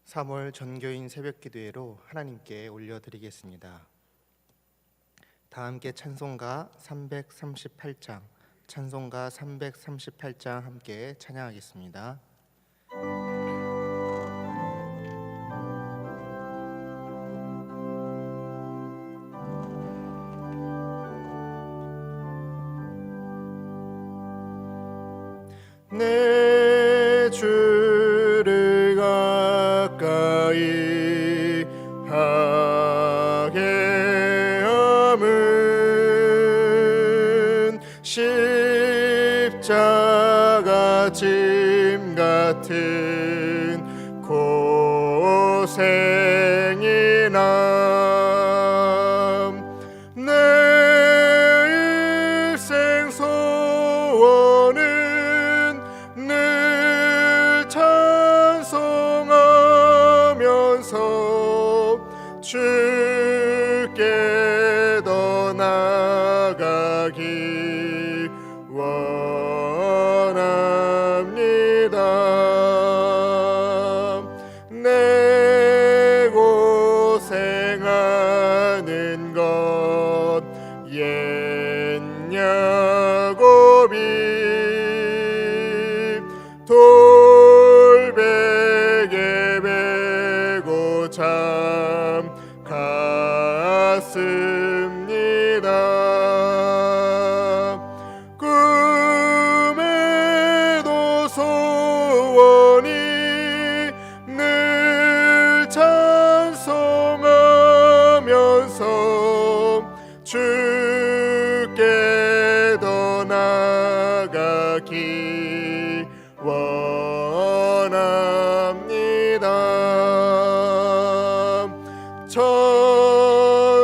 3월 전교인 새벽기도회로 하나님께 올려드리겠습니다. 다 함께 찬송가 338장, 찬송가 338장 함께 찬양하겠습니다. 내 주를 가까이 하게 함은 십자가 짐 같은 고생이 내 일생 소원은 늘 찬송하면서 주께 더 나아가기 원합니다. 내 고생하는 것 옛 야곱이 돌베개 베고 참 갔습니다. 꿈에도 소원이 늘 찬송하면서 주께 더 나아가기 원합니다.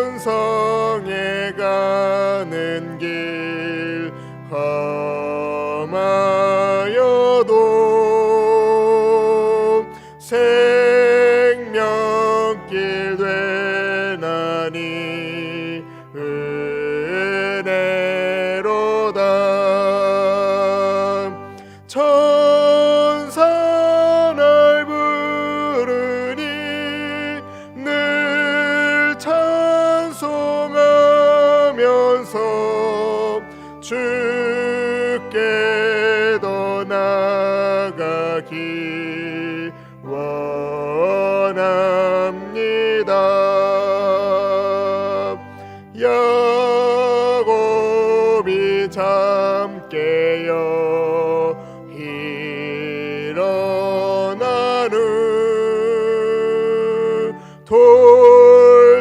천성에 가는 길 험하여도 생명길 되나니 은혜로다. 천사 날 부르니 늘 찬송하면서 주께 더 나아가기 원합니다. 야곱이 잠 깨어 일어난 후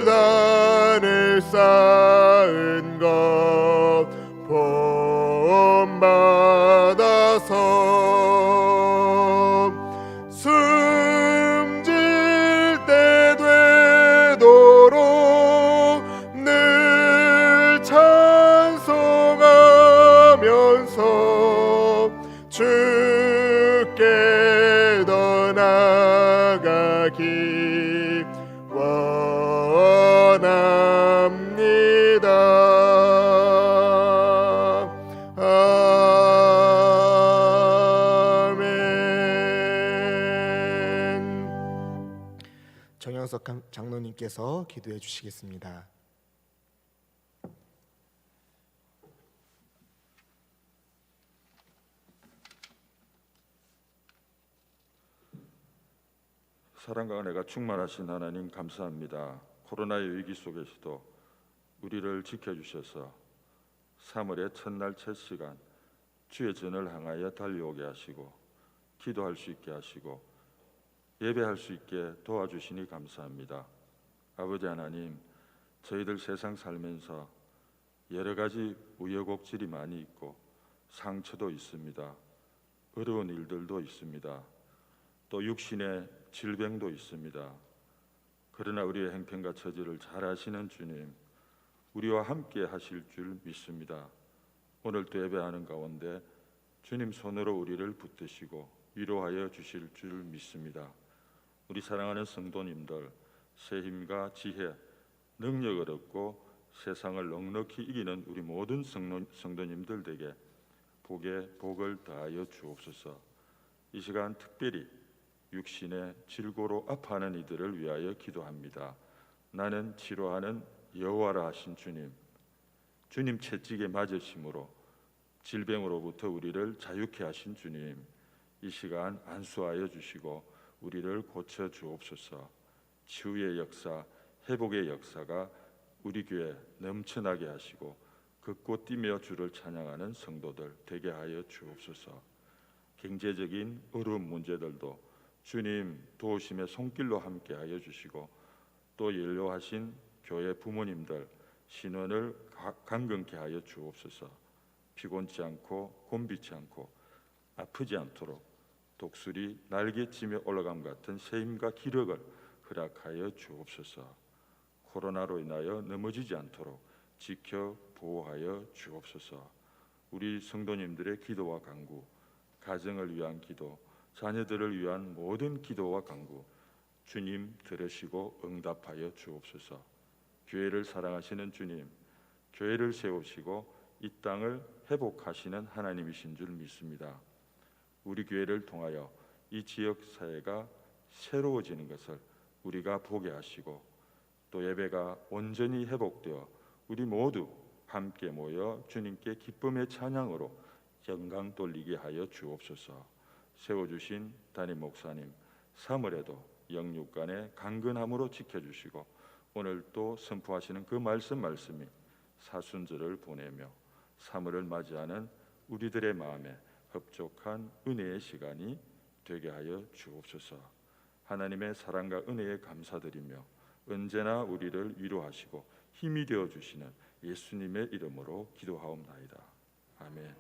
돌단을 쌓은 것 본받아서 숨질 때 되도록 늘 찬송하면서 주께 더 나아가기 원합니다. 아멘. 정영석 장로님께서 기도해 주시겠습니다. 사랑과 은혜가 충만하신 하나님 감사합니다. 코로나의 위기 속에서도 우리를 지켜주셔서 3월의 첫날 첫 시간 주의 전을 향하여 달려오게 하시고 기도할 수 있게 하시고 예배할 수 있게 도와주시니 감사합니다. 아버지 하나님, 저희들 세상 살면서 여러 가지 우여곡절이 많이 있고 상처도 있습니다. 어려운 일들도 있습니다. 또 육신의 질병도 있습니다. 그러나 우리의 행편과 처지를 잘 아시는 주님, 우리와 함께 하실 줄 믿습니다. 오늘도 예배하는 가운데 주님 손으로 우리를 붙드시고 위로하여 주실 줄 믿습니다. 우리 사랑하는 성도님들, 새 힘과 지혜, 능력을 얻고 세상을 넉넉히 이기는 우리 모든 성도님들에게 복에 복을 더하여 주옵소서. 이 시간 특별히 육신의 질고로 아파하는 이들을 위하여 기도합니다. 나는 치료하는 여호와라 하신 주님, 주님 채찍에 맞으심으로 질병으로부터 우리를 자유케 하신 주님, 이 시간 안수하여 주시고 우리를 고쳐 주옵소서. 치유의 역사, 회복의 역사가 우리 교회 넘쳐나게 하시고 걷고 뛰며 주를 찬양하는 성도들 되게 하여 주옵소서. 경제적인 어려운 문제들도 주님 도우심의 손길로 함께 하여 주시고 또 연로하신 교회 부모님들 신원을 강건케 하여 주옵소서. 피곤치 않고 곤비치 않고 아프지 않도록 독수리 날개치며 올라감 같은 새 힘과 기력을 허락하여 주옵소서. 코로나로 인하여 넘어지지 않도록 지켜 보호하여 주옵소서. 우리 성도님들의 기도와 간구, 가정을 위한 기도, 자녀들을 위한 모든 기도와 간구 주님 들으시고 응답하여 주옵소서. 교회를 사랑하시는 주님, 교회를 세우시고 이 땅을 회복하시는 하나님이신 줄 믿습니다. 우리 교회를 통하여 이 지역 사회가 새로워지는 것을 우리가 보게 하시고 또 예배가 온전히 회복되어 우리 모두 함께 모여 주님께 기쁨의 찬양으로 영광 돌리게 하여 주옵소서. 세워주신 담임 목사님 3월에도 영육간의 강건함으로 지켜주시고 오늘 또 선포하시는 그 말씀이 사순절을 보내며 3월을 맞이하는 우리들의 마음에 흡족한 은혜의 시간이 되게 하여 주옵소서. 하나님의 사랑과 은혜에 감사드리며 언제나 우리를 위로하시고 힘이 되어 주시는 예수님의 이름으로 기도하옵나이다. 아멘.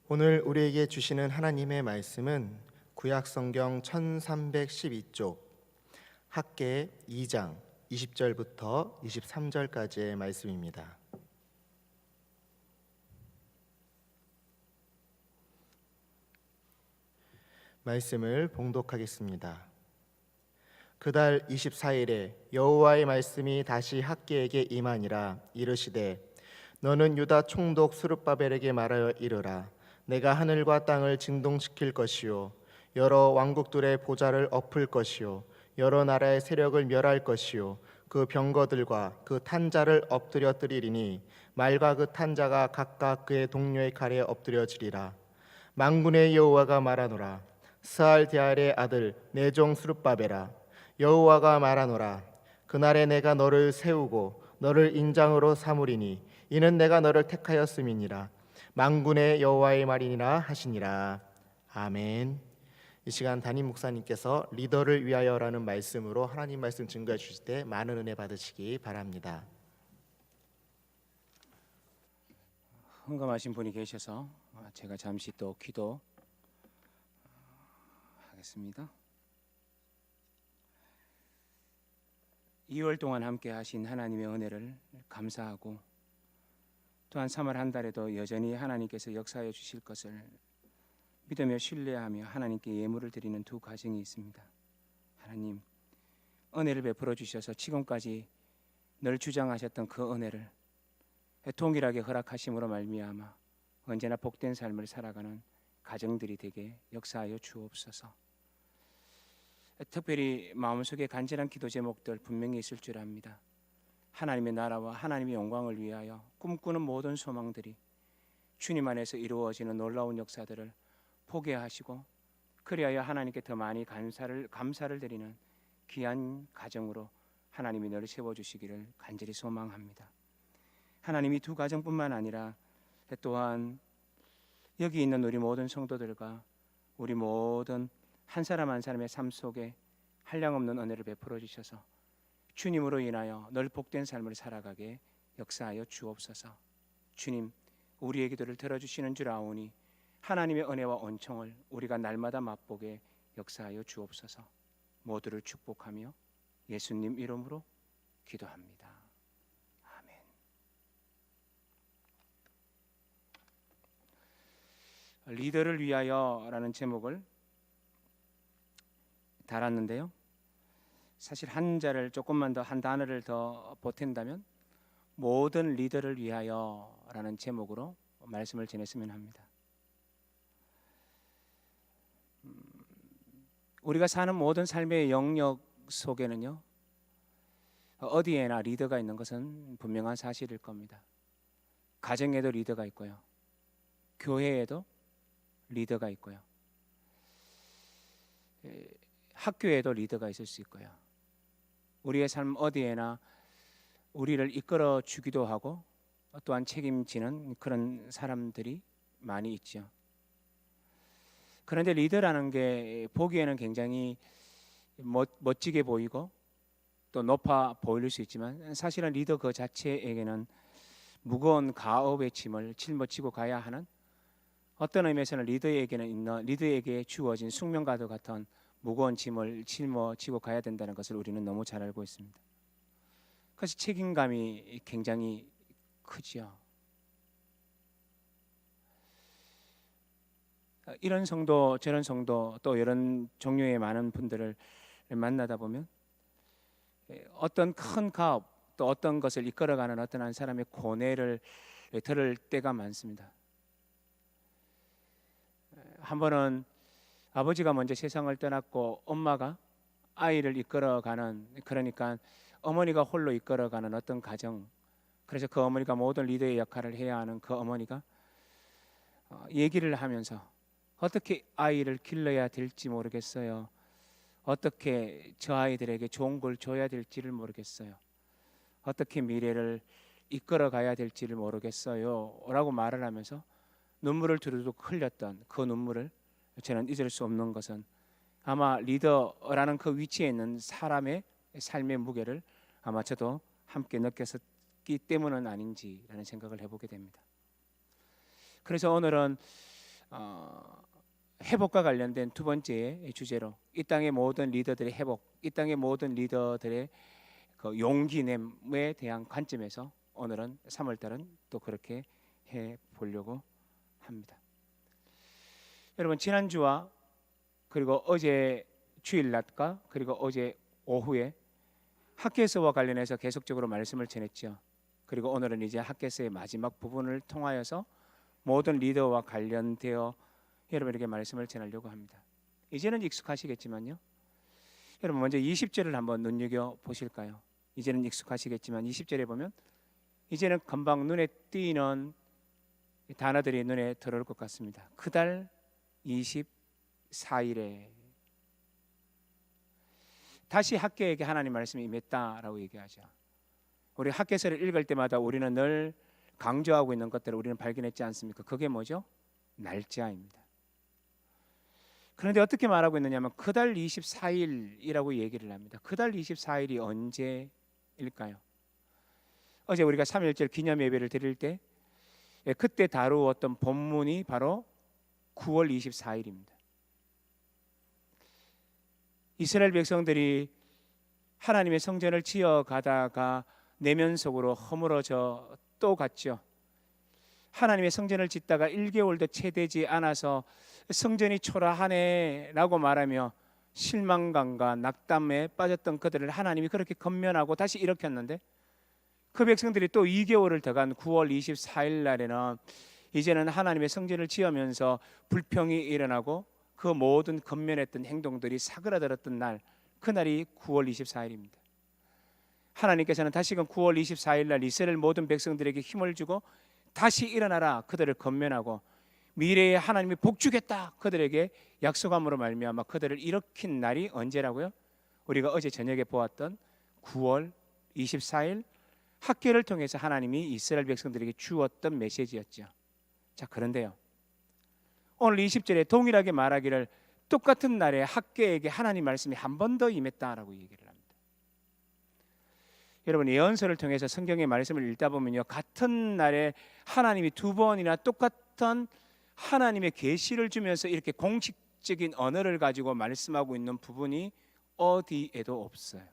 오늘 우리에게 주시는 하나님의 말씀은 구약성경 1312쪽 학개 2장 20절부터 23절까지의 말씀입니다. 말씀을 봉독하겠습니다. 그달 24일에 여호와의 말씀이 다시 학개에게 임하니라. 이르시되 너는 유다 총독 스룹바벨에게 말하여 이르라. 내가 하늘과 땅을 진동시킬 것이요 여러 왕국들의 보좌를 엎을 것이요 여러 나라의 세력을 멸할 것이요 그 병거들과 그 탄자를 엎드려뜨리리니 말과 그 탄자가 각각 그의 동료의 칼에 엎드려지리라. 만군의 여호와가 말하노라. 스알디알의 아들 내 종 스룹바벨아, 여호와가 말하노라. 그날에 내가 너를 세우고 너를 인장으로 삼으리니 이는 내가 너를 택하였음이니라. 만군의 여호와의 말이니라 하시니라. 아멘. 이 시간 담임 목사님께서 리더를 위하여라는 말씀으로 하나님 말씀 증거해 주실 때 많은 은혜 받으시기 바랍니다. 흥감하신 분이 계셔서 제가 잠시 또 기도 하겠습니다. 2월 동안 함께 하신 하나님의 은혜를 감사하고 또한 3월 한 달에도 여전히 하나님께서 역사해 주실 것을 믿으며 신뢰하며 하나님께 예물을 드리는 두 가정이 있습니다. 하나님 은혜를 베풀어 주셔서 지금까지 늘 주장하셨던 그 은혜를 동일하게 허락하심으로 말미암아 언제나 복된 삶을 살아가는 가정들이 되게 역사하여 주옵소서. 특별히 마음속에 간절한 기도 제목들 분명히 있을 줄 압니다. 하나님의 나라와 하나님의 영광을 위하여 꿈꾸는 모든 소망들이 주님 안에서 이루어지는 놀라운 역사들을 보게 하시고 그리하여 하나님께 더 많이 감사를 드리는 귀한 가정으로 하나님이 너를 세워주시기를 간절히 소망합니다. 하나님이 두 가정뿐만 아니라 또한 여기 있는 우리 모든 성도들과 우리 모든 한 사람 한 사람의 삶 속에 한량없는 은혜를 베풀어 주셔서 주님으로 인하여 늘 복된 삶을 살아가게 역사하여 주옵소서. 주님, 우리의 기도를 들어주시는 줄 아오니 하나님의 은혜와 은총을 우리가 날마다 맛보게 역사하여 주옵소서. 모두를 축복하며 예수님 이름으로 기도합니다. 아멘. 리더를 위하여라는 제목을 달았는데요. 사실 한자를 조금만 더 한 단어를 더 보탠다면 모든 리더를 위하여라는 제목으로 말씀을 전했으면 합니다. 우리가 사는 모든 삶의 영역 속에는요, 어디에나 리더가 있는 것은 분명한 사실일 겁니다. 가정에도 리더가 있고요, 교회에도 리더가 있고요, 학교에도 리더가 있을 수 있고요. 우리의 삶 어디에나 우리를 이끌어 주기도 하고 또한 책임지는 그런 사람들이 많이 있죠. 그런데 리더라는 게 보기에는 굉장히 멋지게 보이고 또 높아 보일 수 있지만 사실은 리더 그 자체에게는 무거운 가업의 짐을 짊어지고 가야 하는, 어떤 의미에서는 리더에게 주어진 숙명과도 같은 무거운 짐을 짊어지고 가야 된다는 것을 우리는 너무 잘 알고 있습니다. 그래서 책임감이 굉장히 크죠. 이런 성도 저런 성도 또 이런 종류의 많은 분들을 만나다 보면 어떤 큰 가업 또 어떤 것을 이끌어가는 어떤 한 사람의 고뇌를 들을 때가 많습니다. 한 번은 아버지가 먼저 세상을 떠났고 엄마가 아이를 이끌어가는, 그러니까 어머니가 홀로 이끌어가는 어떤 가정, 그래서 그 어머니가 모든 리더의 역할을 해야 하는 그 어머니가 얘기를 하면서 어떻게 아이를 길러야 될지 모르겠어요. 어떻게 저 아이들에게 좋은 걸 줘야 될지를 모르겠어요. 어떻게 미래를 이끌어 가야 될지를 모르겠어요 라고 말을 하면서 눈물을 두루둑 흘렸던 그 눈물을 저는 잊을 수 없는 것은 아마 리더라는 그 위치에 있는 사람의 삶의 무게를 아마 저도 함께 느꼈기 때문은 아닌지라는 생각을 해보게 됩니다. 그래서 오늘은 회복과 관련된 두 번째 주제로 이 땅의 모든 리더들의 회복, 이 땅의 모든 리더들의 그 용기냄에 대한 관점에서 오늘은 3월달은 또 그렇게 해보려고 합니다. 여러분, 지난주와 그리고 어제 주일 낮과 그리고 어제 오후에 학개서와 관련해서 계속적으로 말씀을 전했죠. 그리고 오늘은 이제 학개서의 마지막 부분을 통하여서 모든 리더와 관련되어 여러분에게 말씀을 전하려고 합니다. 이제는 익숙하시겠지만요. 여러분 먼저 20절을 한번 눈여겨 보실까요? 이제는 익숙하시겠지만 20절에 보면 이제는 금방 눈에 띄는 단어들이 눈에 들어올 것 같습니다. 그달 24일에 다시 학개에게 하나님 말씀이 임했다라고 얘기하죠. 우리 학개서를 읽을 때마다 우리는 늘 강조하고 있는 것들을 우리는 발견했지 않습니까? 그게 뭐죠? 날짜입니다. 그런데 어떻게 말하고 있느냐면 그달 24일이라고 얘기를 합니다. 그달 24일이 언제일까요? 어제 우리가 3.1절 기념 예배를 드릴 때 그때 다루었던 본문이 바로 9월 24일입니다. 이스라엘 백성들이 하나님의 성전을 지어가다가 내면 속으로 허물어져 또 갔죠. 하나님의 성전을 짓다가 1개월도 채 되지 않아서 성전이 초라하네 라고 말하며 실망감과 낙담에 빠졌던 그들을 하나님이 그렇게 건면하고 다시 일으켰는데 그 백성들이 또 2개월을 더 간 9월 24일 날에는 이제는 하나님의 성전을 지으면서 불평이 일어나고 그 모든 건면했던 행동들이 사그라들었던 날, 그날이 9월 24일입니다. 하나님께서는 다시금 9월 24일 날 이스라엘 모든 백성들에게 힘을 주고 다시 일어나라 그들을 건면하고 미래에 하나님이 복주겠다 그들에게 약속함으로 말미암아 그들을 일으킨 날이 언제라고요? 우리가 어제 저녁에 보았던 9월 24일 학개를 통해서 하나님이 이스라엘 백성들에게 주었던 메시지였죠. 자, 그런데요, 오늘 20절에 동일하게 말하기를 똑같은 날에 학개에게 하나님 말씀이 한 번 더 임했다라고 얘기를 합니다. 여러분, 예언서를 통해서 성경의 말씀을 읽다 보면요, 같은 날에 하나님이 두 번이나 똑같은 하나님의 계시를 주면서 이렇게 공식적인 언어를 가지고 말씀하고 있는 부분이 어디에도 없어요.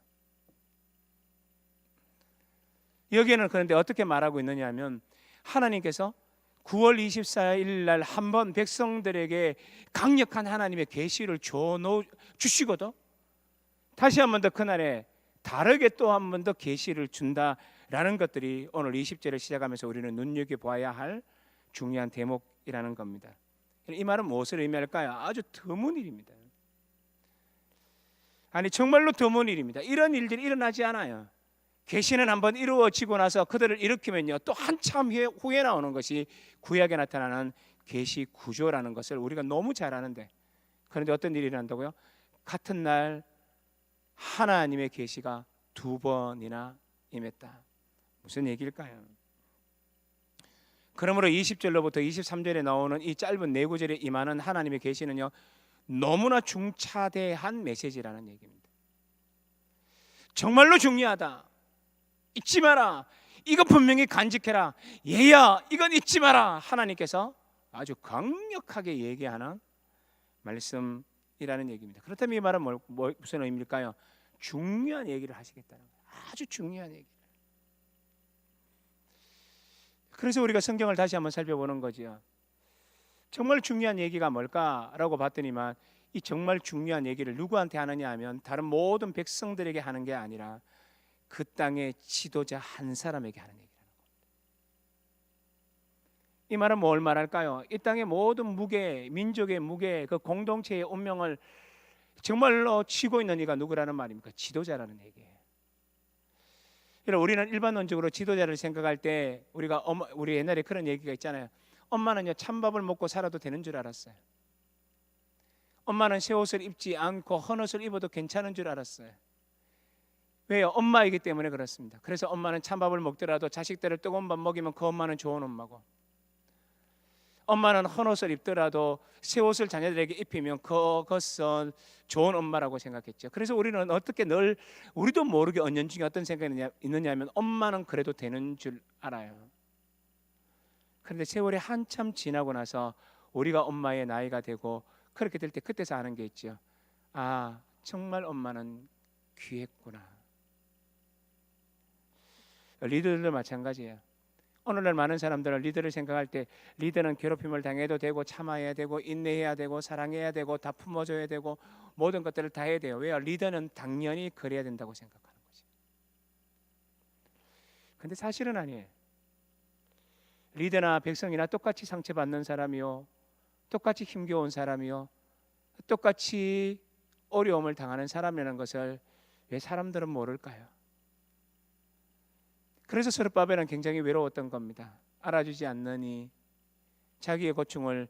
여기에는 그런데 어떻게 말하고 있느냐 하면 하나님께서 9월 24일 날 한 번 백성들에게 강력한 하나님의 계시를 주시거든 다시 한 번 더 그날에 다르게 또 한 번 더 계시를 준다라는 것들이 오늘 20절을 시작하면서 우리는 눈여겨봐야 할 중요한 대목이라는 겁니다. 이 말은 무엇을 의미할까요? 아주 드문 일입니다. 아니 정말로 드문 일입니다. 이런 일들이 일어나지 않아요. 계시는 한번 이루어지고 나서 그들을 일으키면요 또 한참 후에 나오는 것이 구약에 나타나는 계시 구조라는 것을 우리가 너무 잘 아는데, 그런데 어떤 일이 일어난다고요? 같은 날 하나님의 계시가 2번이나 임했다. 무슨 얘기일까요? 그러므로 20절로부터 23절에 나오는 이 짧은 4구절에 임하는 하나님의 계시는요 너무나 중차대한 메시지라는 얘기입니다. 정말로 중요하다. 잊지 마라. 이거 분명히 간직해라. 얘야 이건 잊지 마라. 하나님께서 아주 강력하게 얘기하는 말씀이라는 얘기입니다. 그렇다면 이 말은 무슨 의미일까요? 중요한 얘기를 하시겠다는 거예요. 아주 중요한 얘기. 그래서 우리가 성경을 다시 한번 살펴보는 거죠. 정말 중요한 얘기가 뭘까라고 봤더니만 이 정말 중요한 얘기를 누구한테 하느냐 하면 다른 모든 백성들에게 하는 게 아니라 그 땅의 지도자 한 사람에게 하는 얘기라는 겁니다. 이 말은 뭘 말할까요? 이 땅의 모든 무게, 민족의 무게, 그 공동체의 운명을 정말로 쥐고 있는 이가 누구라는 말입니까? 지도자라는 얘기예요. 우리는 일반론적으로 지도자를 생각할 때 우리 옛날에 그런 얘기가 있잖아요. 엄마는요 찬밥을 먹고 살아도 되는 줄 알았어요. 엄마는 새 옷을 입지 않고 헌 옷을 입어도 괜찮은 줄 알았어요. 왜요? 엄마이기 때문에 그렇습니다. 그래서 엄마는 찬밥을 먹더라도 자식들을 뜨거운 밥 먹이면 그 엄마는 좋은 엄마고, 엄마는 헌 옷을 입더라도 새 옷을 자녀들에게 입히면 그것은 좋은 엄마라고 생각했죠. 그래서 우리는 어떻게 늘 우리도 모르게 은연중에 어떤 생각이 있느냐면 엄마는 그래도 되는 줄 알아요. 그런데 세월이 한참 지나고 나서 우리가 엄마의 나이가 되고 그렇게 될 때 그때서 아는 게 있죠. 아 정말 엄마는 귀했구나. 리더들도 마찬가지예요. 오늘날 많은 사람들은 리더를 생각할 때 리더는 괴롭힘을 당해도 되고 참아야 되고 인내해야 되고 사랑해야 되고 다 품어줘야 되고 모든 것들을 다 해야 돼요. 왜요? 리더는 당연히 그래야 된다고 생각하는 거지. 근데 사실은 아니에요. 리더나 백성이나 똑같이 상처받는 사람이요, 똑같이 힘겨운 사람이요, 똑같이 어려움을 당하는 사람이라는 것을 왜 사람들은 모를까요? 그래서 스룹바벨은 굉장히 외로웠던 겁니다. 알아주지 않느니, 자기의 고충을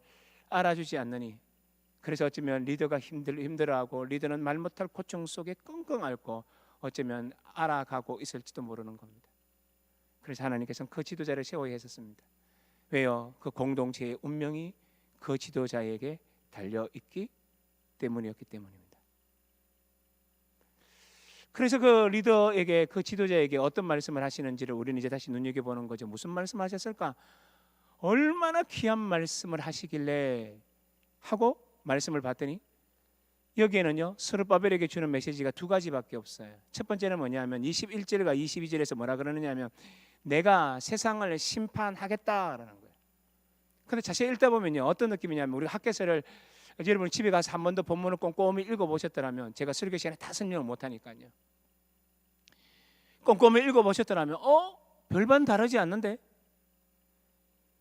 알아주지 않느니. 그래서 어쩌면 리더가 힘들어하고 리더는 말 못할 고충 속에 끙끙 앓고 어쩌면 알아가고 있을지도 모르는 겁니다. 그래서 하나님께서는 그 지도자를 세워야 했었습니다. 왜요? 그 공동체의 운명이 그 지도자에게 달려있기 때문이었기 때문입니다. 그래서 그 리더에게, 그 지도자에게 어떤 말씀을 하시는지를 우리는 이제 다시 눈여겨보는 거죠. 무슨 말씀 하셨을까? 얼마나 귀한 말씀을 하시길래 하고 말씀을 봤더니 여기에는요 스룹바벨에게 주는 메시지가 2가지밖에 없어요. 첫 번째는 뭐냐면 21절과 22절에서 뭐라 그러느냐 하면 내가 세상을 심판하겠다라는 거예요. 근데 자세히 읽다 보면요 어떤 느낌이냐면, 우리가 학개서를 여러분 집에 가서 한 번 더 본문을 꼼꼼히 읽어보셨더라면, 제가 설교 시간에 다 설명을 못하니까요, 꼼꼼히 읽어보셨더라면 별반 다르지 않는데,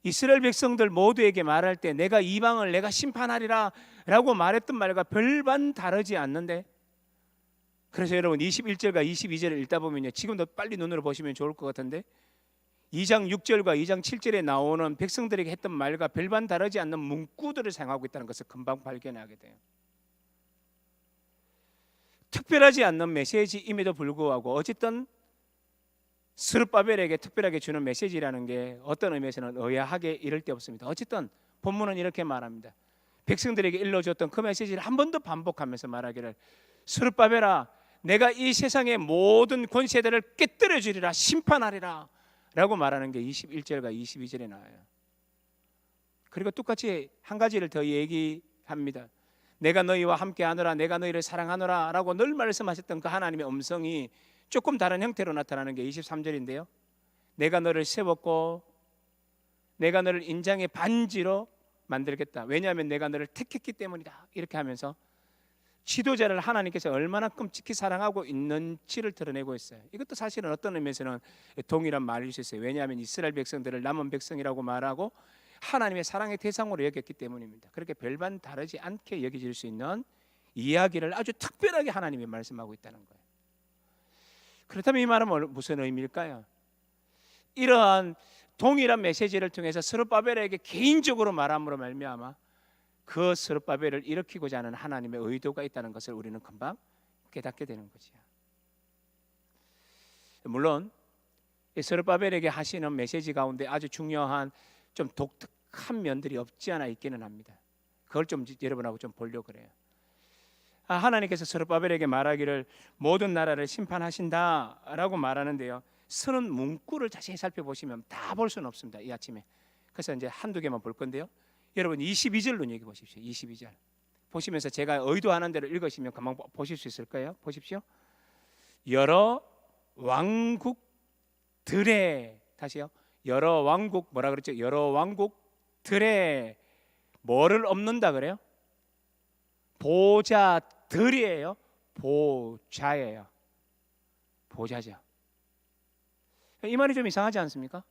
이스라엘 백성들 모두에게 말할 때 내가 이방을 내가 심판하리라 라고 말했던 말과 별반 다르지 않는데, 그래서 여러분 21절과 22절을 읽다 보면요 지금도 빨리 눈으로 보시면 좋을 것 같은데 2장 6절과 2장 7절에 나오는 백성들에게 했던 말과 별반 다르지 않는 문구들을 사용하고 있다는 것을 금방 발견하게 돼요. 특별하지 않는 메시지임에도 불구하고 어쨌든 스룹바벨에게 특별하게 주는 메시지라는 게 어떤 의미에서는 의아하게 이를 데 없습니다. 어쨌든 본문은 이렇게 말합니다. 백성들에게 일러줬던 그 메시지를 한 번 더 반복하면서 말하기를, 스룹바벨아 내가 이 세상의 모든 권세들을 깨뜨려 주리라, 심판하리라 라고 말하는 게 21절과 22절에 나와요. 그리고 똑같이 한 가지를 더 얘기합니다. 내가 너희와 함께 하노라, 내가 너희를 사랑하노라 라고 늘 말씀하셨던 그 하나님의 음성이 조금 다른 형태로 나타나는 게 23절인데요 내가 너를 세웠고 내가 너를 인장의 반지로 만들겠다. 왜냐하면 내가 너를 택했기 때문이다. 이렇게 하면서 지도자를 하나님께서 얼마나 끔찍히 사랑하고 있는지를 드러내고 있어요. 이것도 사실은 어떤 의미에서는 동일한 말일 수 있어요. 왜냐하면 이스라엘 백성들을 남은 백성이라고 말하고 하나님의 사랑의 대상으로 여겼기 때문입니다. 그렇게 별반 다르지 않게 여겨질 수 있는 이야기를 아주 특별하게 하나님이 말씀하고 있다는 거예요. 그렇다면 이 말은 무슨 의미일까요? 이러한 동일한 메시지를 통해서 스룹바벨에게 개인적으로 말함으로 말미암아 그 스룹바벨을 일으키고자 하는 하나님의 의도가 있다는 것을 우리는 금방 깨닫게 되는 거지요. 물론 이 스룹바벨에게 하시는 메시지 가운데 아주 중요한 좀 독특한 면들이 없지 않아 있기는 합니다. 그걸 좀 여러분하고 좀 보려고 그래요. 하나님께서 스룹바벨에게 말하기를 모든 나라를 심판하신다라고 말하는데요. 쓰는 문구를 자세히 살펴보시면 다 볼 수는 없습니다. 이 아침에. 그래서 이제 한두 개만 볼 건데요. 여러분 22절 눈여겨 보십시오. 22절 보시면서 제가 의도하는 대로 읽으시면 금방 보실 수 있을 거예요. 보십시오. 여러 왕국들의, 다시요, 여러 왕국, 뭐라 그랬죠? 여러 왕국들의 뭐를 엎는다 그래요? 보좌들이에요. 보좌예요. 보좌죠. 이 말이 좀 이상하지 않습니까?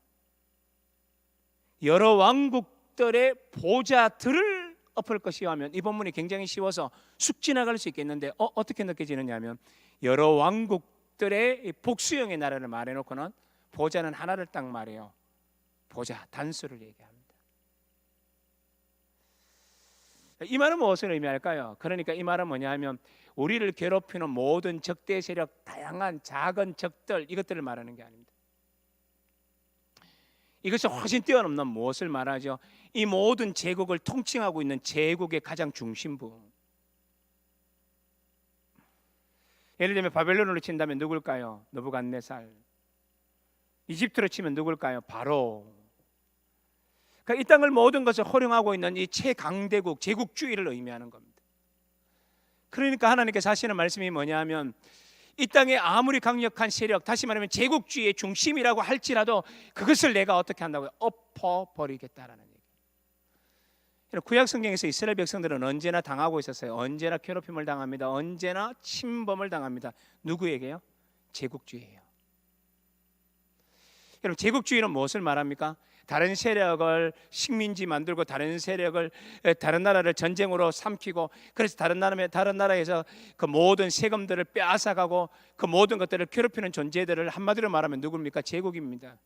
여러 왕국들의 보좌들을 엎을 것이요 하면 이 본문이 굉장히 쉬워서 쑥 지나갈 수 있겠는데 어떻게 느껴지느냐 하면 여러 왕국들의 복수형의 나라를 말해놓고는 보좌는 하나를 딱 말해요. 보좌, 단수를 얘기합니다. 이 말은 무엇을 의미할까요? 그러니까 이 말은 뭐냐 하면 우리를 괴롭히는 모든 적대 세력, 다양한 작은 적들, 이것들을 말하는 게 아닙니다. 이것이 훨씬 뛰어넘는 무엇을 말하죠? 이 모든 제국을 통칭하고 있는 제국의 가장 중심부. 예를 들면 바벨론으로 친다면 누굴까요? 느부갓네살. 이집트로 치면 누굴까요? 바로. 그러니까 이 땅을 모든 것을 호령하고 있는 이 최강대국, 제국주의를 의미하는 겁니다. 그러니까 하나님께서 하시는 말씀이 뭐냐 하면 이 땅에 아무리 강력한 세력, 다시 말하면 제국주의의 중심이라고 할지라도 그것을 내가 어떻게 한다고요? 엎어버리겠다라는 얘기예요. 구약 성경에서 이스라엘 백성들은 언제나 당하고 있었어요. 언제나 괴롭힘을 당합니다. 언제나 침범을 당합니다. 누구에게요? 제국주의예요. 여러분, 제국주의는 무엇을 말합니까? 다른 세력을 식민지 만들고 다른 나라를 전쟁으로 삼키고, 그래서 다른 나라에서 그 모든 세금들을 빼앗아가고 그 모든 것들을 괴롭히는 존재들을 한마디로 말하면 누굽니까? 제국입니다.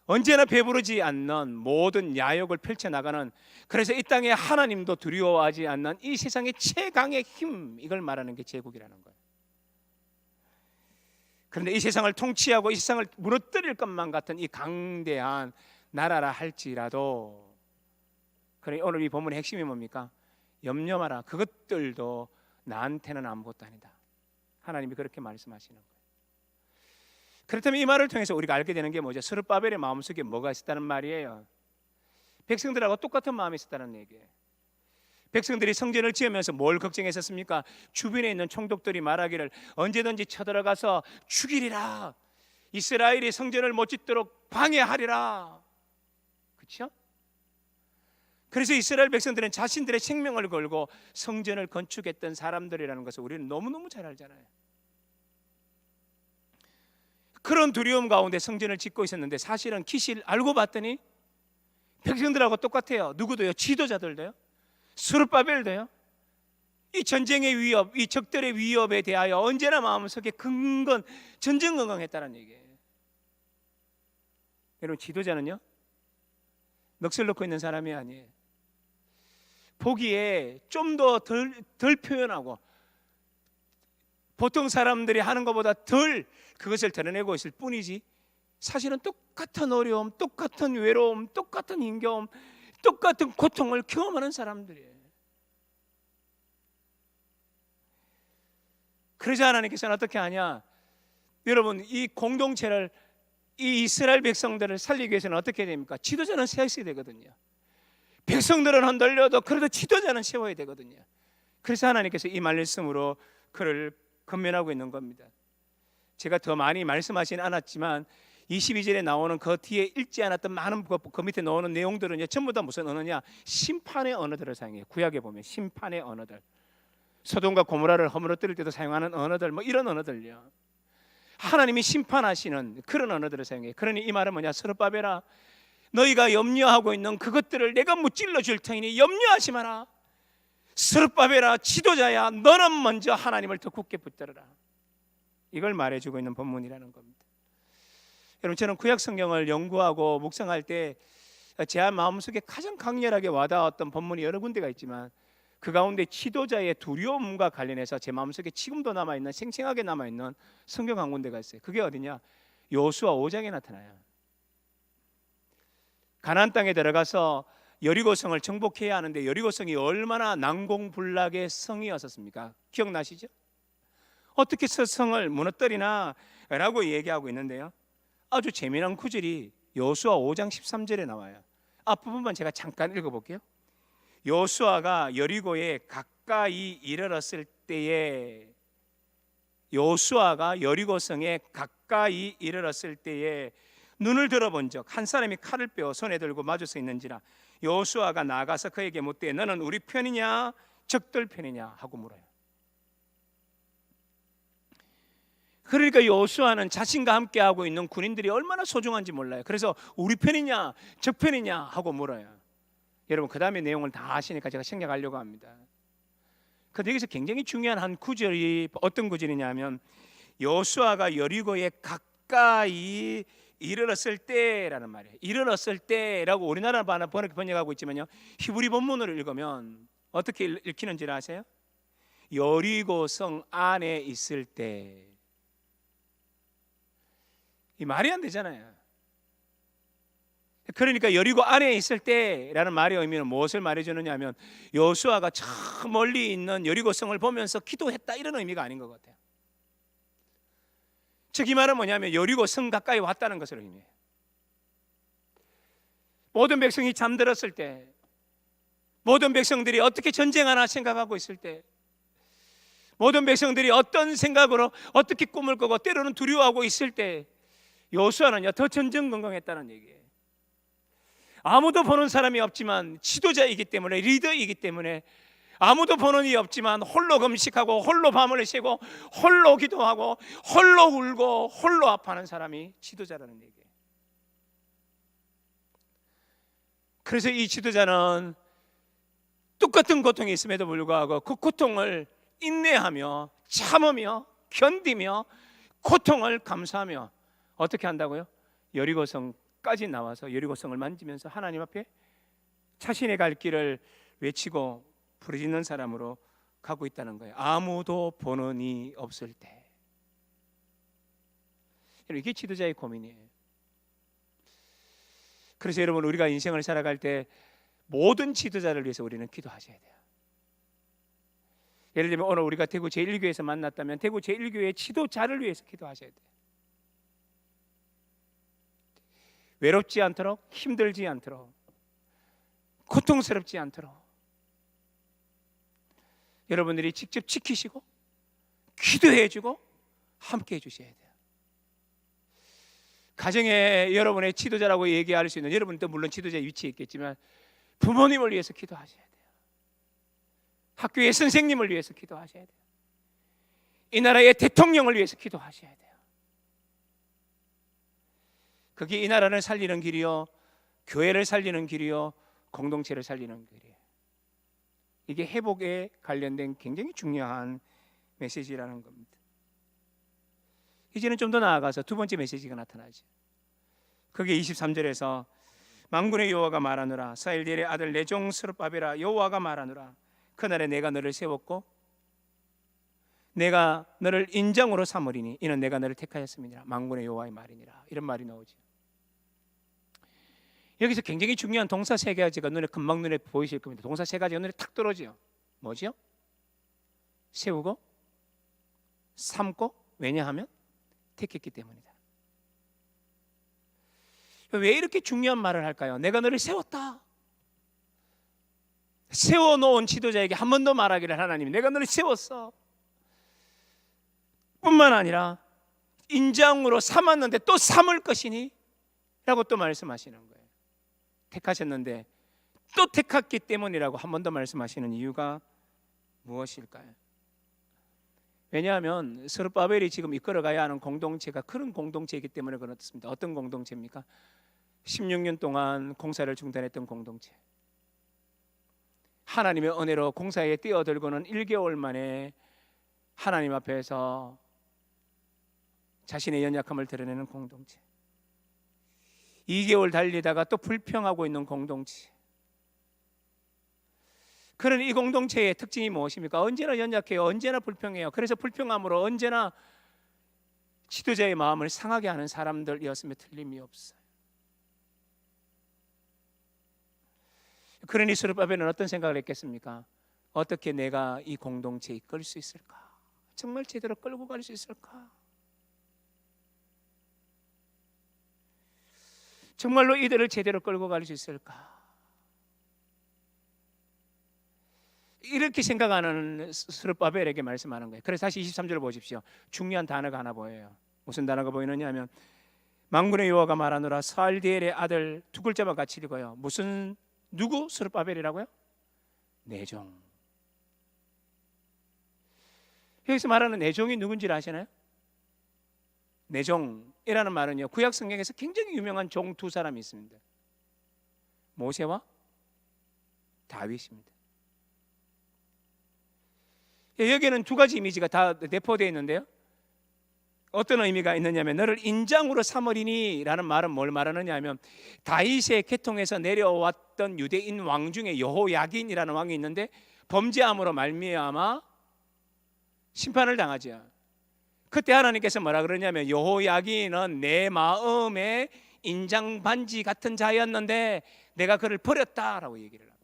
언제나 배부르지 않는 모든 야욕을 펼쳐나가는, 그래서 이 땅에 하나님도 두려워하지 않는 이 세상의 최강의 힘, 이걸 말하는 게 제국이라는 거예요. 그런데 이 세상을 통치하고 이 세상을 무너뜨릴 것만 같은 이 강대한 나라라 할지라도, 그래 오늘 이 본문의 핵심이 뭡니까? 염려 마라. 그것들도 나한테는 아무것도 아니다. 하나님이 그렇게 말씀하시는 거예요. 그렇다면 이 말을 통해서 우리가 알게 되는 게 뭐죠? 스룹바벨의 마음속에 뭐가 있었다는 말이에요? 백성들하고 똑같은 마음이 있었다는 얘기예요. 백성들이 성전을 지으면서 뭘 걱정했었습니까? 주변에 있는 총독들이 말하기를 언제든지 쳐들어가서 죽이리라, 이스라엘이 성전을 못 짓도록 방해하리라. 그렇죠? 그래서 이스라엘 백성들은 자신들의 생명을 걸고 성전을 건축했던 사람들이라는 것을 우리는 너무너무 잘 알잖아요. 그런 두려움 가운데 성전을 짓고 있었는데 사실은 기실 알고 봤더니 백성들하고 똑같아요. 누구도요? 지도자들도요, 스룹바벨도요. 이 전쟁의 위협, 이 적들의 위협에 대하여 언제나 마음속에 전전긍긍했다는 얘기예요. 여러분, 지도자는요 넋을 놓고 있는 사람이 아니에요. 보기에 좀 더 덜 표현하고 보통 사람들이 하는 것보다 덜 그것을 드러내고 있을 뿐이지 사실은 똑같은 어려움, 똑같은 외로움, 똑같은 힘겨움, 똑같은 고통을 경험하는 사람들이에요. 그러자 하나님께서는 어떻게 하냐? 여러분, 이 공동체를, 이 이스라엘 백성들을 살리기 위해서는 어떻게 됩니까? 지도자는 세워야 되거든요. 백성들은 흔들려도 그래도 지도자는 세워야 되거든요. 그래서 하나님께서 이 말씀으로 그를 건면하고 있는 겁니다. 제가 더 많이 말씀하지는 않았지만 22절에 나오는 그 뒤에 읽지 않았던 많은 그 밑에 나오는 내용들은 전부 다 무슨 언어냐? 심판의 언어들을 사용해요. 구약에 보면 심판의 언어들, 소돔과 고모라를 허물어뜨릴 때도 사용하는 언어들, 뭐 이런 언어들요. 하나님이 심판하시는 그런 언어들을 사용해요. 그러니 이 말은 뭐냐? 스룹바벨아, 너희가 염려하고 있는 그것들을 내가 무찔러 줄 터이니 염려하지 마라. 스룹바벨아, 지도자야, 너는 먼저 하나님을 더 굳게 붙들어라. 이걸 말해주고 있는 본문이라는 겁니다. 여러분, 저는 구약 성경을 연구하고 묵상할 때 제 마음속에 가장 강렬하게 와닿았던 본문이 여러 군데가 있지만 그 가운데 지도자의 두려움과 관련해서 제 마음속에 지금도 남아있는, 생생하게 남아있는 성경 한 군데가 있어요. 그게 어디냐? 여호수아 5장에 나타나요. 가나안 땅에 들어가서 여리고성을 정복해야 하는데 여리고성이 얼마나 난공불락의 성이었었습니까? 기억나시죠? 어떻게 저 성을 무너뜨리나 라고 얘기하고 있는데요, 아주 재미난 구절이 여호수아 5장 13절에 나와요. 앞부분만 제가 잠깐 읽어볼게요. 여호수아가 여리고에 가까이 이르렀을 때에, 여호수아가 여리고성에 가까이 이르렀을 때에 눈을 들어본 적 한 사람이 칼을 빼어 손에 들고 마주 서 있는지라 여호수아가 나가서 그에게 묻되 너는 우리 편이냐 적들 편이냐 하고 물어요. 그러니까 여호수아는 자신과 함께 하고 있는 군인들이 얼마나 소중한지 몰라요. 그래서 우리 편이냐 적 편이냐 하고 물어요. 여러분, 그 다음에 내용을 다 아시니까 제가 생략하려고 합니다. 그런데 여기서 굉장히 중요한 한 구절이 어떤 구절이냐면 여호수아가 여리고에 가까이 이르렀을 때라는 말이에요. 이르렀을 때라고 우리나라 번역하고 있지만요, 히브리 본문으로 읽으면 어떻게 읽히는지 아세요? 여리고성 안에 있을 때. 이 말이 안 되잖아요. 그러니까 여리고 안에 있을 때라는 말의 의미는 무엇을 말해주느냐 하면 여호수아가 저 멀리 있는 여리고성을 보면서 기도했다, 이런 의미가 아닌 것 같아요. 즉 이 말은 뭐냐면 여리고성 가까이 왔다는 것을 의미해요. 모든 백성이 잠들었을 때, 모든 백성들이 어떻게 전쟁하나 생각하고 있을 때, 모든 백성들이 어떤 생각으로 어떻게 꿈을 꾸고 때로는 두려워하고 있을 때 여호수아는요 더 전전긍긍했다는 얘기예요. 아무도 보는 사람이 없지만 지도자이기 때문에, 리더이기 때문에 아무도 보는 이 없지만 홀로 금식하고 홀로 밤을 새고 홀로 기도하고 홀로 울고 홀로 아파하는 사람이 지도자라는 얘기예요. 그래서 이 지도자는 똑같은 고통이 있음에도 불구하고 그 고통을 인내하며 참으며 견디며 고통을 감수하며 어떻게 한다고요? 여리고성까지 나와서 여리고성을 만지면서 하나님 앞에 자신의 갈 길을 외치고 부르짖는 사람으로 가고 있다는 거예요. 아무도 보는 이 없을 때. 이게 지도자의 고민이에요. 그래서 여러분, 우리가 인생을 살아갈 때 모든 지도자를 위해서 우리는 기도하셔야 돼요. 예를 들면 오늘 우리가 대구 제1교회에서 만났다면 대구 제1교회 지도자를 위해서 기도하셔야 돼요. 외롭지 않도록, 힘들지 않도록, 고통스럽지 않도록 여러분들이 직접 지키시고 기도해주고 함께 해주셔야 돼요. 가정에 여러분의 지도자라고 얘기할 수 있는, 여러분도 물론 지도자의 위치에 있겠지만 부모님을 위해서 기도하셔야 돼요. 학교의 선생님을 위해서 기도하셔야 돼요. 이 나라의 대통령을 위해서 기도하셔야 돼요. 그게 이 나라를 살리는 길이요, 교회를 살리는 길이요, 공동체를 살리는 길이에요. 이게 회복에 관련된 굉장히 중요한 메시지라는 겁니다. 이제는 좀 더 나아가서 두 번째 메시지가 나타나죠. 그게 23절에서 만군의 여호와가 말하노라, 사일디엘의 아들 내 종 스룹바벨아, 여호와가 말하노라, 그날에 내가 너를 세웠고 내가 너를 인장으로 삼으리니 이는 내가 너를 택하였음이니라. 만군의 여호와의 말이니라. 이런 말이 나오죠. 여기서 굉장히 중요한 동사 세 가지가 금방 눈에 보이실 겁니다. 동사 세 가지가 눈에 탁 들어오죠. 뭐죠? 세우고, 삼고, 왜냐하면 택했기 때문이다. 왜 이렇게 중요한 말을 할까요? 내가 너를 세웠다. 세워놓은 지도자에게 한 번 더 말하기를, 하나님이 내가 너를 세웠어. 뿐만 아니라 인장으로 삼았는데 또 삼을 것이니? 라고 또 말씀하시는 거예요. 택하셨는데 또 택했기 때문이라고 한 번 더 말씀하시는 이유가 무엇일까요? 왜냐하면 스룹바벨이 지금 이끌어가야 하는 공동체가 그런 공동체이기 때문에 그렇습니다. 어떤 공동체입니까? 16년 동안 공사를 중단했던 공동체. 하나님의 은혜로 공사에 뛰어들고는 1개월 만에 하나님 앞에서 자신의 연약함을 드러내는 공동체. 2개월 달리다가 또 불평하고 있는 공동체. 그런 이 공동체의 특징이 무엇입니까? 언제나 연약해요. 언제나 불평해요. 그래서 불평함으로 언제나 지도자의 마음을 상하게 하는 사람들이었으면 틀림이 없어요. 그러니 스룹바벨은 어떤 생각을 했겠습니까? 어떻게 내가 이 공동체에 이끌 수 있을까? 정말 제대로 끌고 갈 수 있을까? 정말로 이들을 제대로 끌고 갈 수 있을까? 이렇게 생각하는 스룹바벨에게 말씀하는 거예요. 그래서 다시 23절을 보십시오. 중요한 단어가 하나 보여요. 무슨 단어가 보이느냐 하면 만군의 여호와가 말하노라 스알디엘의 아들 두 글자만 같이 읽어요. 무슨 누구? 스룹바벨이라고요? 내종. 여기서 말하는 내종이 누군지 아시나요? 내종이라는 말은요, 구약 성경에서 굉장히 유명한 종 두 사람이 있습니다. 모세와 다윗입니다. 여기에는 두 가지 이미지가 다 내포되어 있는데요, 어떤 의미가 있느냐면 너를 인장으로 삼으리니 라는 말은 뭘 말하느냐 하면 다윗의 계통에서 내려왔던 유대인 왕 중에 여호야긴이라는 왕이 있는데 범죄함으로 말미암아 심판을 당하죠. 그때 하나님께서 뭐라 그러냐면 여호야긴은 내 마음에 인장반지 같은 자였는데 내가 그를 버렸다라고 얘기를 합니다.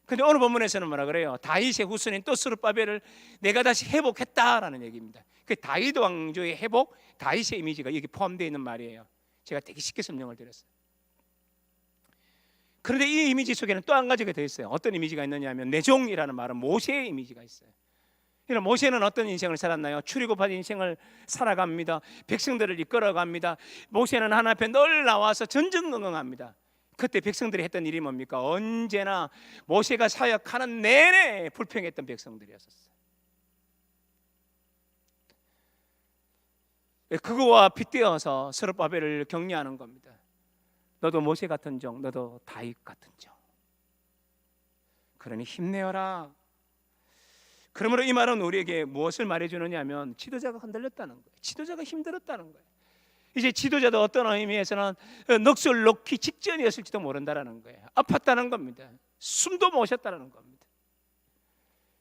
근데 오늘 본문에서는 뭐라 그래요? 다윗의 후손인 또 스룹바벨을 내가 다시 회복했다라는 얘기입니다. 그 다윗 왕조의 회복, 다윗의 이미지가 여기 포함되어 있는 말이에요. 제가 되게 쉽게 설명을 드렸어요. 그런데 이 이미지 속에는 또 한 가지가 더 있어요. 어떤 이미지가 있느냐 하면 내종이라는 말은 모세의 이미지가 있어요. 모세는 어떤 인생을 살았나요? 출애굽한 인생을 살아갑니다. 백성들을 이끌어갑니다. 모세는 하나님 앞에 늘 나와서 전전긍긍합니다. 그때 백성들이 했던 일이 뭡니까? 언제나 모세가 사역하는 내내 불평했던 백성들이었어요. 그거와 빗대어서 스룹바벨을 격려하는 겁니다. 너도 모세 같은 종, 너도 다윗 같은 종. 그러니 힘내어라. 그러므로 이 말은 우리에게 무엇을 말해주느냐 하면 지도자가 흔들렸다는 거예요. 지도자가 힘들었다는 거예요. 이제 지도자도 어떤 의미에서는 넋을 놓기 직전이었을지도 모른다는 거예요. 아팠다는 겁니다. 숨도 못 쉬었다는 겁니다.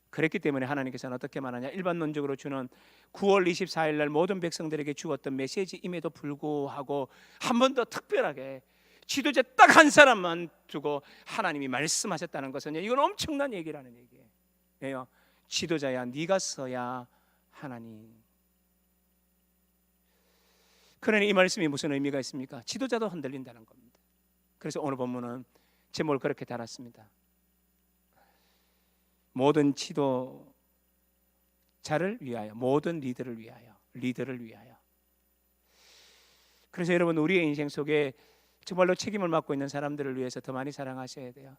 그랬기 때문에 하나님께서는 어떻게 말하냐, 일반론적으로 주는 9월 24일 날 모든 백성들에게 주었던 메시지임에도 불구하고 한 번 더 특별하게 지도자 딱 한 사람만 두고 하나님이 말씀하셨다는 것은 이건 엄청난 얘기라는 얘기예요. 지도자야 네가 서야 하나님. 그러니 이 말씀이 무슨 의미가 있습니까? 지도자도 흔들린다는 겁니다. 그래서 오늘 본문은 제목을 그렇게 달았습니다. 모든 지도자를 위하여, 모든 리더를 위하여. 그래서 여러분, 우리의 인생 속에 정말로 책임을 맡고 있는 사람들을 위해서 더 많이 사랑하셔야 돼요.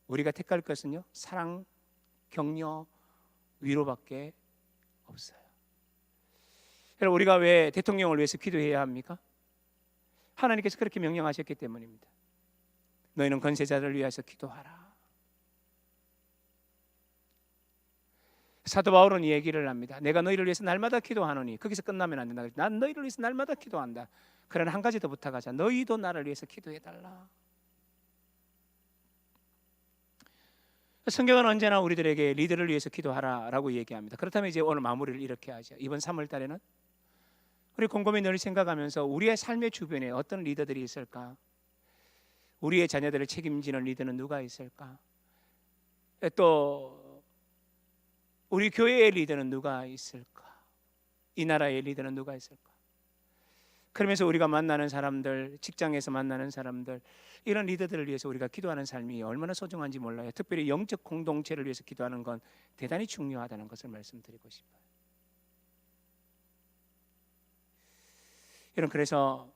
우리가 택할 것은요, 사랑, 격려, 위로밖에 없어요. 여러분, 우리가 왜 대통령을 위해서 기도해야 합니까? 하나님께서 그렇게 명령하셨기 때문입니다. 너희는 권세자를 위해서 기도하라. 사도 바울은 이 얘기를 합니다. 내가 너희를 위해서 날마다 기도하노니. 거기서 끝나면 안 된다. 난 너희를 위해서 날마다 기도한다. 그러나 한 가지 더 부탁하자. 너희도 나를 위해서 기도해달라. 성경은 언제나 우리들에게 리더를 위해서 기도하라라고 얘기합니다. 그렇다면 이제 오늘 마무리를 이렇게 하죠. 이번 3월 달에는 우리 곰곰이 늘 생각하면서 우리의 삶의 주변에 어떤 리더들이 있을까? 우리의 자녀들을 책임지는 리더는 누가 있을까? 또 우리 교회의 리더는 누가 있을까? 이 나라의 리더는 누가 있을까? 그러면서 우리가 만나는 사람들, 직장에서 만나는 사람들, 이런 리더들을 위해서 우리가 기도하는 삶이 얼마나 소중한지 몰라요. 특별히 영적 공동체를 위해서 기도하는 건 대단히 중요하다는 것을 말씀드리고 싶어요. 여러분, 그래서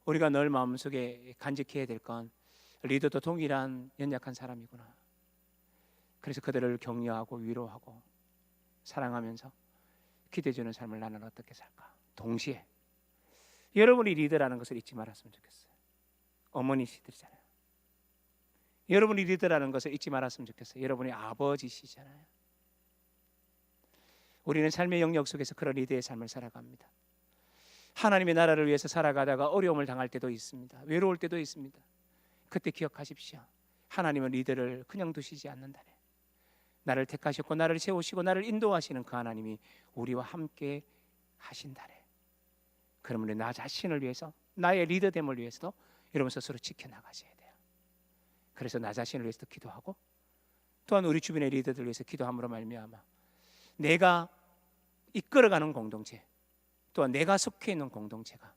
우리가 늘 마음속에 간직해야 될 건 리더도 동일한 연약한 사람이구나. 그래서 그들을 격려하고 위로하고 사랑하면서 기대주는 삶을 나는 어떻게 살까. 동시에 여러분이 리더라는 것을 잊지 말았으면 좋겠어요. 어머니시들이잖아요. 여러분이 리더라는 것을 잊지 말았으면 좋겠어요. 여러분이 아버지시잖아요. 우리는 삶의 영역 속에서 그런 리더의 삶을 살아갑니다. 하나님의 나라를 위해서 살아가다가 어려움을 당할 때도 있습니다. 외로울 때도 있습니다. 그때 기억하십시오. 하나님은 리더를 그냥 두시지 않는다네. 나를 택하셨고 나를 세우시고 나를 인도하시는 그 하나님이 우리와 함께 하신다네. 그러면 나 자신을 위해서, 나의 리더됨을 위해서도 여러분 스스로 지켜나가셔야 돼요. 그래서 나 자신을 위해서도 기도하고, 또한 우리 주변의 리더들 위해서 기도함으로 말미암아 내가 이끌어가는 공동체, 또한 내가 속해 있는 공동체가,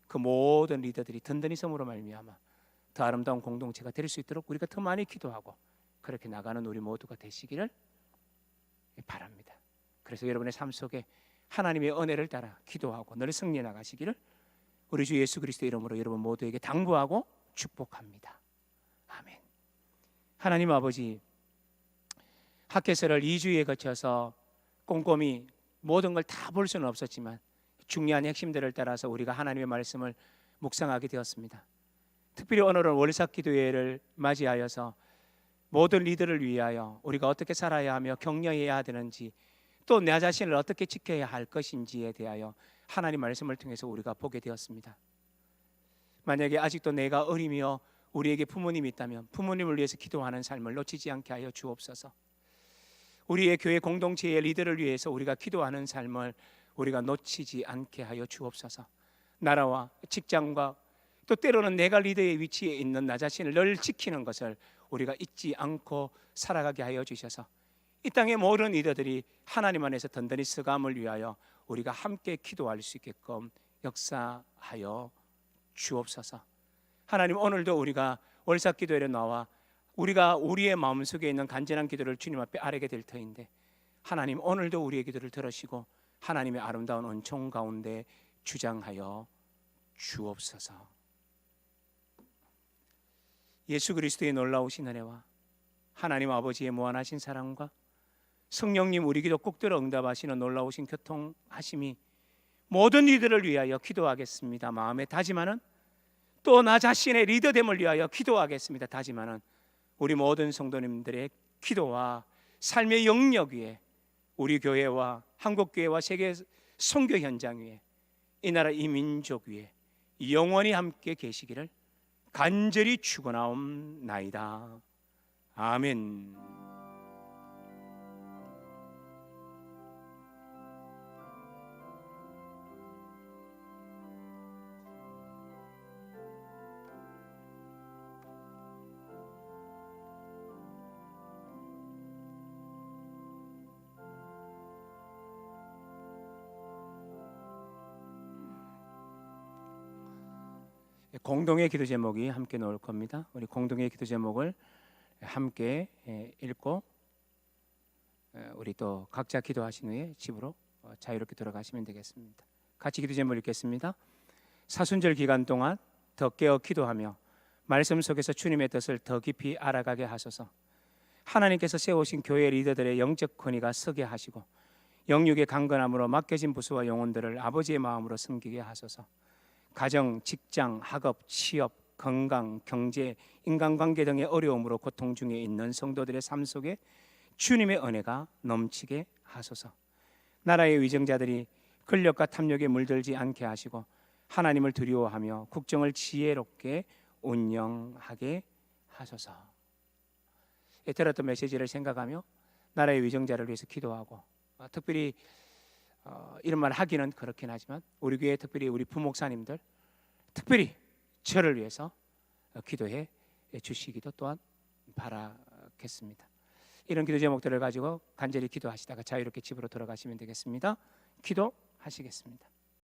그 모든 리더들이 든든히 섬으로 말미암아 더 아름다운 공동체가 될 수 있도록 우리가 더 많이 기도하고 그렇게 나가는 우리 모두가 되시기를 바랍니다. 그래서 여러분의 삶 속에 하나님의 은혜를 따라 기도하고 늘 승리해 나가시기를 우리 주 예수 그리스도의 이름으로 여러분 모두에게 당부하고 축복합니다. 아멘. 하나님 아버지, 학개설을 2주에 거쳐서 꼼꼼히 모든 걸 다 볼 수는 없었지만 중요한 핵심들을 따라서 우리가 하나님의 말씀을 묵상하게 되었습니다. 특별히 오늘은 월삭 기도회를 맞이하여서 모든 리더를 위하여 우리가 어떻게 살아야 하며 격려해야 되는지, 또 내 자신을 어떻게 지켜야 할 것인지에 대하여 하나님 말씀을 통해서 우리가 보게 되었습니다. 만약에 아직도 내가 어리며 우리에게 부모님이 있다면 부모님을 위해서 기도하는 삶을 놓치지 않게 하여 주옵소서. 우리의 교회 공동체의 리더를 위해서 우리가 기도하는 삶을 우리가 놓치지 않게 하여 주옵소서. 나라와 직장과 또 때로는 내가 리더의 위치에 있는 나 자신을 늘 지키는 것을 우리가 잊지 않고 살아가게 하여 주셔서 이 땅의 모든 리더들이 하나님 안에서 든든히 서감을 위하여 우리가 함께 기도할 수 있게끔 역사하여 주옵소서. 하나님, 오늘도 우리가 월삭 기도회에 나와 우리가 우리의 마음속에 있는 간절한 기도를 주님 앞에 아뢰게 될 터인데, 하나님 오늘도 우리의 기도를 들으시고 하나님의 아름다운 은총 가운데 주장하여 주옵소서. 예수 그리스도의 놀라우신 은혜와 하나님 아버지의 무한하신 사랑과 성령님 우리 기도 꼭 들어 응답하시는 놀라우신 교통하심이 모든 이들을 위하여 기도하겠습니다. 마음에 다짐하는, 또 나 자신의 리더됨을 위하여 기도하겠습니다. 다짐하는 우리 모든 성도님들의 기도와 삶의 영역 위에, 우리 교회와 한국교회와 세계 선교 현장 위에, 이 나라 이 민족 위에 영원히 함께 계시기를 간절히 축원하옵나이다. 아멘. 공동의 기도 제목이 함께 나올 겁니다. 우리 공동의 기도 제목을 함께 읽고 우리 또 각자 기도하신 후에 집으로 자유롭게 돌아가시면 되겠습니다. 같이 기도 제목 읽겠습니다. 사순절 기간 동안 더 깨어 기도하며 말씀 속에서 주님의 뜻을 더 깊이 알아가게 하소서. 하나님께서 세우신 교회 리더들의 영적 권위가 서게 하시고 영육의 강건함으로 맡겨진 부수와 영혼들을 아버지의 마음으로 섬기게 하소서. 가정, 직장, 학업, 취업, 건강, 경제, 인간관계 등의 어려움으로 고통 중에 있는 성도들의 삶 속에 주님의 은혜가 넘치게 하소서. 나라의 위정자들이 권력과 탐욕에 물들지 않게 하시고 하나님을 두려워하며 국정을 지혜롭게 운영하게 하소서. 들었던 메시지를 생각하며 나라의 위정자를 위해서 기도하고, 특별히 이런 말 하기는 그렇긴 하지만 우리 교회 특별히 우리 부목사님들 특별히 저를 위해서 기도해 주시기도 또한 바라겠습니다. 이런 기도 제목들을 가지고 간절히 기도하시다가 자유롭게 집으로 돌아가시면 되겠습니다. 기도하시겠습니다.